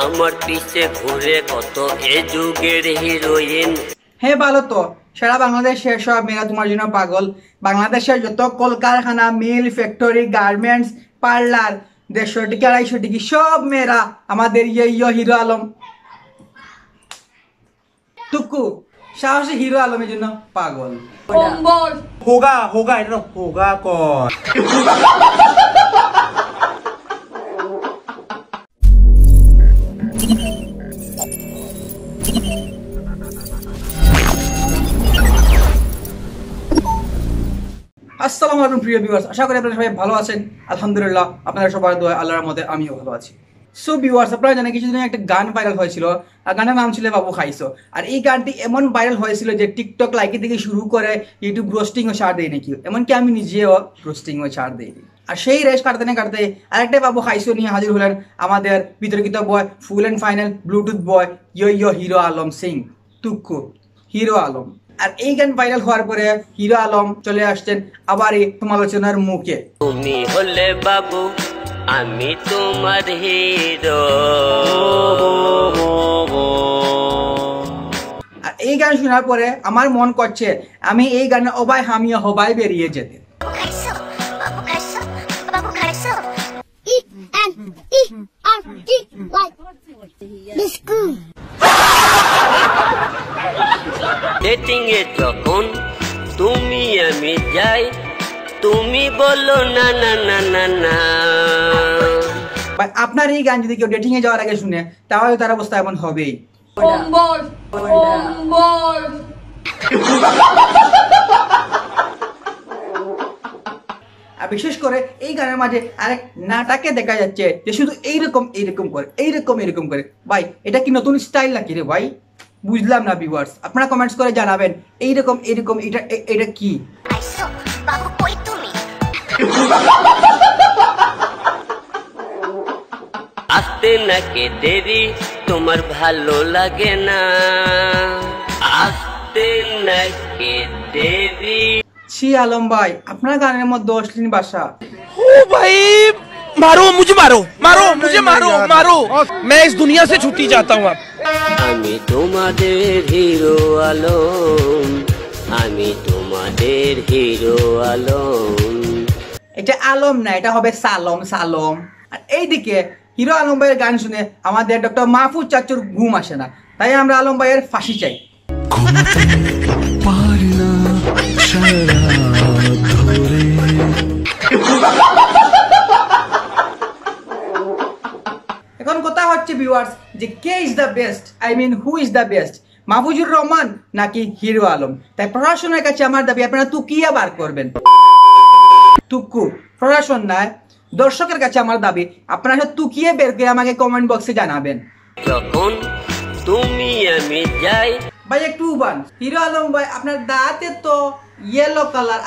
আমার পিছে ঘুরে কত এ যুগের হিরোইন। হ্যাঁ ভালো তো, সারা বাংলাদেশের সব মেয়েরা তোমার জন্য পাগল। বাংলাদেশের যত কলকারখানা, মিল, ফ্যাক্টরি, গার্মেন্টস, পার্লার, 150 টিকি 250 টিকি সব মেয়েরা আমাদের হিরো আলম টুকু সাহসী হিরো আলমের জন্য পাগল। হোগা হোগা এটা হোগা কর। আসসালামু আলাইকুম প্রিয় ভিউয়ার্স, আশা করি আপনারা সবাই ভালো আছেন। আলহামদুলিল্লাহ আপনারা সবার দোয়া আল্লাহর রহমতে আমিও ভালো আছি। সো ভিউয়ার্স, আপনারা জানেন কিছুদিন একটা গান ভাইরাল হয়েছিল, আর গানের নাম ছিল বাবু খাইছো। আর এই গানটি এমন ভাইরাল হয়েছিল যে টিকটক লাইকি থেকে শুরু করে ইউটিউব রোস্টিংও ছাড় দেয়নি কেউ, এমনকি আমি নিজেও রোস্টিংও ছাড় দিইনি। আর সেই রেস কাটতে না কাটতে আরেকটা বাবু খাইছো নিয়ে হাজির হলেন আমাদের বিতর্কিত boy, full and final bluetooth boy, yo Hero Alam Singh টুকু হিরো আলম। আর এই গান ভাইরাল হওয়ার পরে হিরো আলম চলে আসছেন আবার এই সমালোচনার মুখে। তুমি হলে বাবু, আমি তোমার হিরো। আর এই গান শোনার পরে আমার মন করছে আমি এই গানে অবাই হামিয়া হবাই বেরিয়ে যেতে। ডেটিং এ যখন তুমি আমি যাই, তুমি বলো না না না না না। আপনার এই গান যদি কেউ ডেটিং এ যাওয়ার আগে শুনে তাহলে তার অবস্থা এমন হবেই। আর বিশেষ করে এই গানের মাঝে আরেক নাটাকে দেখা যাচ্ছে যে শুধু এইরকম করে। ভাই এটা কি নতুন স্টাইল নাকি রে ভাই? বুঝলাম না ভিউয়ার্স, আপনারা কমেন্টস করে জানাবেন এইরকম এটা কি? আসতে নাকি দেরি তোমার ভালো লাগে না, আসতে নাকি দেরি। ছি আলম ভাই, আপনার গানের মধ্যে অশ্লীল ভাষা। ओ भाई मारो मुझे, मारो मुझे, मारो मैं इस दुनिया से छुट्टी चाहता हूँ। আমি তোমাদের হিরো আলম, আমি তোমাদের হিরো আলম। এটা আলম না, এটা হবে সালম। আর এইদিকে হিরো আলম ভাইয়ের গান শুনে আমাদের ডক্টর মাহফুজ চাচুর ঘুম আসে না, তাই আমরা আলম ভাইয়ের ফাঁসি চাই। এখন কথা হচ্ছে ভিউয়ার্স যে কে is the best, who is the best, Mahfuzur Rahman নাকি হিরো আলম? তাই প্রশাসনের কাছে আমার দাবি আপনারা তুকিয়া বার করবেন। টুকু প্রশাসনায় দর্শকের কাছে আমার দাবি আপনারা তুকিয়ে বের করে আমাকে কমেন্ট বক্সে জানাবেন। যখন তুমি আমি যাই। ভাই একটু উবান, হিরো আলম ভাই আপনার দাঁতে তো ইয়েলো কালার,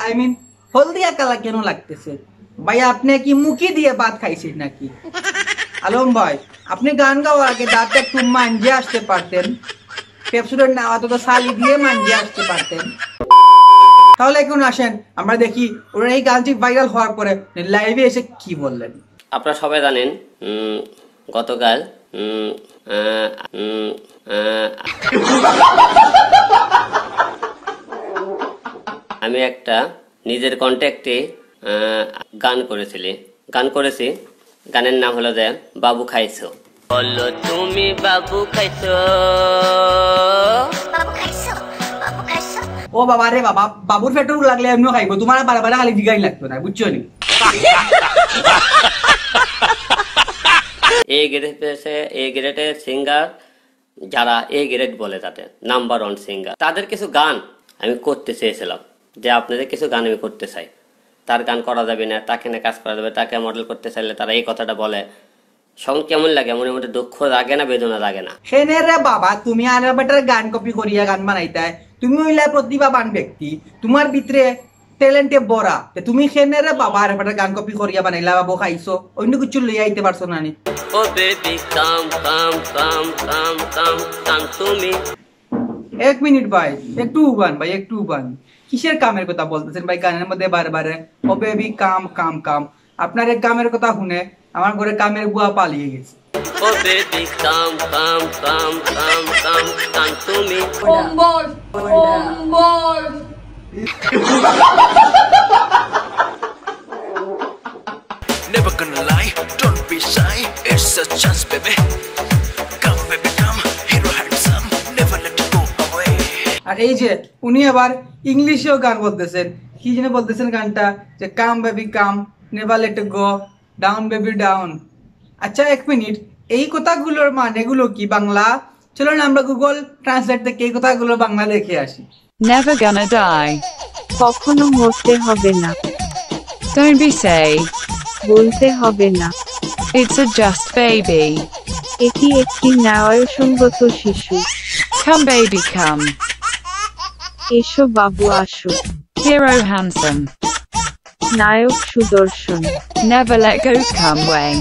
হলদিয়া কালার কেন লাগতেছে? ভাই আপনি কি মুখি দিয়ে ভাত খাইছেন নাকি? আলম ভাই আপনি গান গাওয়ার আগে দাঁতে একটু মাঞ্জে আসতে পারতেন, পেপসুডের না অত সালি দিয়ে মাঞ্জে আসতে পারতেন। তাহলে এখন আসেন আমরা দেখি ওরা এই গানটি ভাইরাল হওয়ার পরে লাইভে এসে কি বললেন। আপনারা সবাই জানেন গতকাল আমি একটা নিজের কন্ট্যাক্টে গান করেছি। গানের নাম হলো যে বাবু খাইছো। বলো তুমি বাবু খাইছো। ও বাবা রে বাবা, বাবুর পেট্রোল লাগলে এমনিও খাইবো, তোমার বারে খালি দিগাই লাগতো না, বুঝছো নি? এ গ্রেডের সিঙ্গার যারা এ গ্রেড বলে তাদের নাম্বার 1 সিঙ্গার, তাদের কিছু গান আমি করতে চেয়েছিলাম, যে আপনাদের কিছু গান আমি করতে চাই। তার গান করা যাবে না, তাকে না কাজ করা যাবে, তাকে মডেল করতে চাইলে তারা এই কথাটা বলে। সঙ্গে কেমন লাগে, মনের মধ্যে দুঃখ লাগে না, বেদনা লাগে না? সেনে রে বাবা, তুমি আর বেটার গান কপি করিয়া গান বানাইতে, তুমি হইলে প্রতিভাবান ব্যক্তি, তোমার ভিতরে ট্যালেন্টে ভরা, তুমি সেনে রে বাবা আর বেটার গান কপি করিয়া বানাইলা বাবু খাইছো, অন্য কিছু লইয়া আইতে পারছো না নি? ও বেবি কাম তুমি। 1 মিনিট ভাই, একটু উবান ভাই, একটু উবান। কিসের কামের কথা বলতেছেন ভাই গানের মধ্যে বারে? ও বেবি কাম। আপনার এই কামের কথা শুনে আমার ঘরে কামের বুয়া পালিয়ে গেছে। ও বেবি কাম কাম কাম কাম কাম কাম তুমি Never gonna lie, don't be shy. It's a chance, baby. Come, baby, come. Hero handsome, never let it go away. আর এই যে উনি আবার ইংলিশেও গান বলতেছেন, কি যেন বলতেছেন গানটা, যে come baby come, never let go, down baby down. আচ্ছা এক মিনিট, এই কথাগুলোর মানেগুলো কি বাংলা? চলো না আমরা গুগল ট্রান্সলেট থেকে এই কথাগুলো বাংলা দেখে আসি। Never gonna die. কখনো মরতে হবে না, Don't be sad. বলতে হবে না, It's a just baby. এটি একটি ন্যায়সঙ্গত শিশু, Come baby come. এসো বাবু আসো, Hero handsome. নায়ক সুদর্শন, Never let go come way.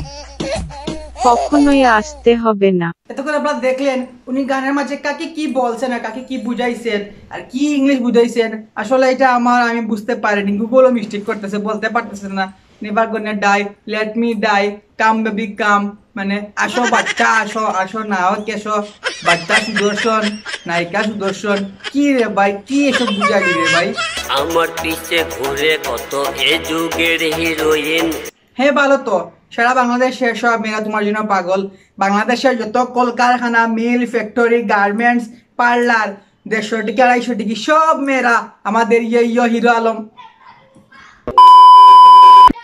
কখনোই আসতে হবে না। এতক্ষণ আপনারা দেখলেন উনি গানের মাঝে কাকে কি বলছেন আর কাকে কি বুঝাইছেন আর কি ইংলিশ বুঝাইছেন। আসলে এটা আমি বুঝতে পারিনি, গুগলও মিস্টেক করতেছে, বলতে পারতেছে না। নেভার গোনা ডাই, লেট মি ডাই, কাম বেবি কাম, মানে আসো বাচ্চা আসো, আসো নায়ক এসো, বাচ্চা সুদর্শন, নায়িকা সুদর্শন। কি রে ভাই, কি এসব বুঝালি রে ভাই? আমার পিছে ঘুরে কত এ যুগের হিরোইন। হ্যাঁ ভালো তো, সারা বাংলাদেশের সব মেয়েরা তোমার জন্য পাগল। বাংলাদেশের যত কলকারখানা, মিল, ফ্যাক্টরি, গার্মেন্টস, পার্লার, 150 থেকে 250 ডিগ্রি সব মেয়েরা আমাদের হিরো আলম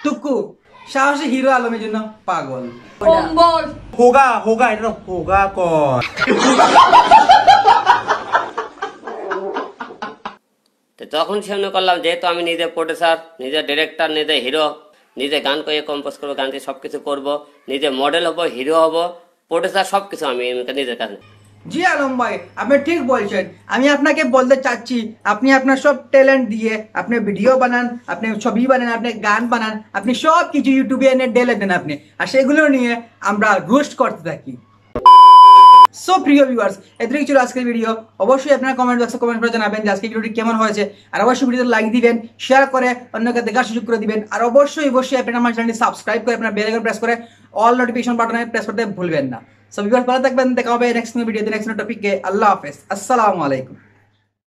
টুকু সাহসী হিরো আলমের জন্য পাগল। হোগা হোগা, এটা হোগা কর। তো তখন সামনে করলাম, যেহেতু আমি নিজে প্রডিউসার, নিজে ডিরেক্টর, নিজে হিরো, নিজে গান করে কম্পোজ করবো, গান দিয়ে সবকিছু করবো, নিজে মডেল হবো, হিরো হবো, প্রডিউসার, সবকিছু আমি নিজের কাছে। জি আলম ভাই, আপনি ঠিক বলছেন। আমি আপনাকে বলতে চাচ্ছি, আপনি আপনার সব ট্যালেন্ট দিয়ে আপনি ভিডিও বানান, আপনি ছবি বানান, আপনি গান বানান, আপনি সব কিছু ইউটিউবে এনে ঢেলে দেন আপনি, আর সেগুলো নিয়ে আমরা রোস্ট করতে থাকি। সো প্রিয় ভিউয়ার্স, এতটুকু ছিল আজকের ভিডিও। অবশ্যই আপনারা কমেন্ট বক্সে কমেন্ট করে জানাবেন যে আজকের ভিডিওটি কেমন হয়েছে, আর অবশ্যই ভিডিওতে লাইক দিবেন, শেয়ার করে অন্যকে দেখার সুযোগ করে দিবেন, আর অবশ্যই আপনারা আমার চ্যানেলটি সাবস্ক্রাইব করে আপনার বেল আইকন প্রেস করে অল নোটিফিকেশন বাটনে প্রেস করতে ভুলবেন না। সো ভিউয়ার্স ভালো থাকবেন, দেখা হবে নেক্সট ভিডিওতে নেক্সট টপিকে। আল্লাহ হাফেজ, আসসালামু আলাইকুম।